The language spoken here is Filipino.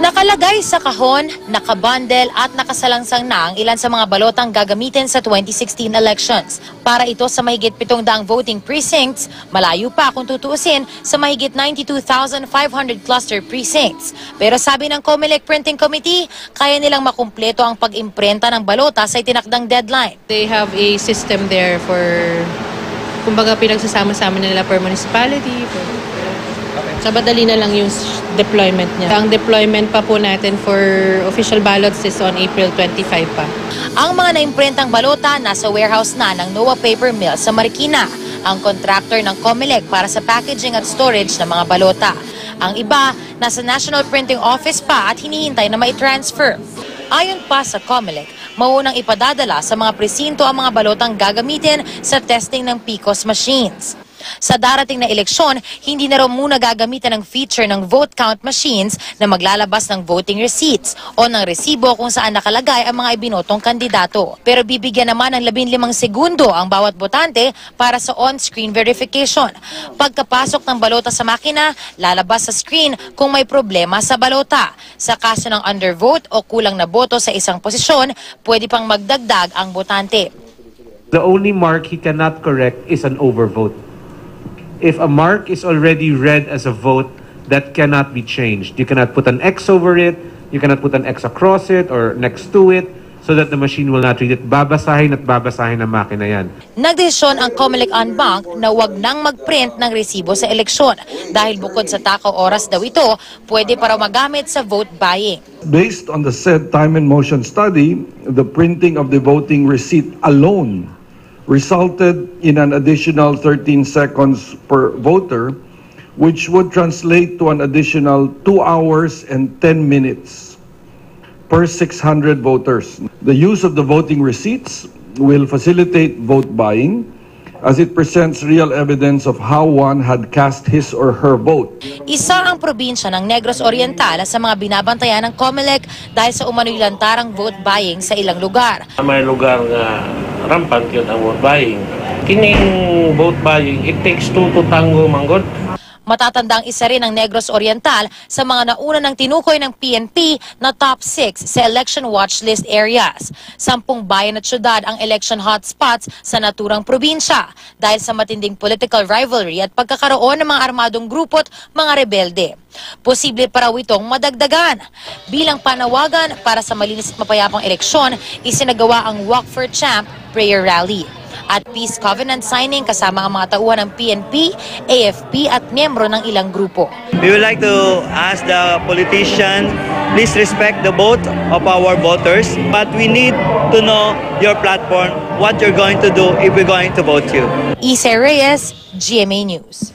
Nakalagay sa kahon, nakabundle at nakasalangsang na ang ilan sa mga balotang gagamitin sa 2016 elections. Para ito sa mahigit 700 voting precincts, malayo pa kung tutuusin sa mahigit 92,500 cluster precincts. Pero sabi ng COMELEC Printing Committee, kaya nilang makumpleto ang pag-imprenta ng balota sa itinakdang deadline. They have a system there for, kumbaga pinagsasama-sama nila per municipality. So madali na lang yung deployment niya. Ang deployment pa po natin for official ballots is on April 25 pa. Ang mga naimprentang balota nasa warehouse na ng NOAA Paper Mill sa Marikina, ang contractor ng COMELEC para sa packaging at storage ng mga balota. Ang iba, nasa National Printing Office pa at hinihintay na mai-transfer. Ayon pa sa COMELEC, maunang ipadadala sa mga presinto ang mga balotang gagamitin sa testing ng PCOS machines. Sa darating na eleksyon, hindi na raw muna gagamitan ng feature ng vote count machines na maglalabas ng voting receipts o ng resibo kung saan nakalagay ang mga ibinotong kandidato. Pero bibigyan naman ng 15 segundo ang bawat botante para sa on-screen verification. Pagkapasok ng balota sa makina, lalabas sa screen kung may problema sa balota. Sa kaso ng undervote o kulang na boto sa isang posisyon, pwede pang magdagdag ang botante. The only mark he cannot correct is an overvote. If a mark is already read as a vote, that cannot be changed. You cannot put an X over it, you cannot put an X across it or next to it so that the machine will not read it. Babasahin at babasahin ng makina yan. Nagdesisyon ang COMELEC en banc na wag nang mag-print ng resibo sa eleksyon dahil bukod sa takaw oras daw ito, pwede para magamit sa vote buying. Based on the said time and motion study, the printing of the voting receipt alone resulted in an additional 13 seconds per voter, which would translate to an additional 2 hours and 10 minutes per 600 voters. The use of the voting receipts will facilitate vote buying as it presents real evidence of how one had cast his or her vote. Isa ang probinsya ng Negros Oriental sa mga binabantayan ng COMELEC dahil sa umano'y lantarang vote buying sa ilang lugar. May lugar nga rampant yun ang vote buying. Kining vote buying, it takes two to tango, manggod. Matatandang isa rin ang Negros Oriental sa mga nauna ng tinukoy ng PNP na top 6 sa election watch list areas. 10 bayan at syudad ang election hotspots sa naturang probinsya dahil sa matinding political rivalry at pagkakaroon ng mga armadong grupo at mga rebelde. Posible pa raw itong madagdagan. Bilang panawagan para sa malinis at mapayapang eleksyon, isinagawa ang Walk for Champ prayer rally at peace covenant signing kasama ang mga tauhan ng PNP, AFP at miyembro ng ilang grupo. We would like to ask the politician, please respect the vote of our voters, but we need to know your platform, what you're going to do if we're going to vote you. Isa Reyes, GMA News.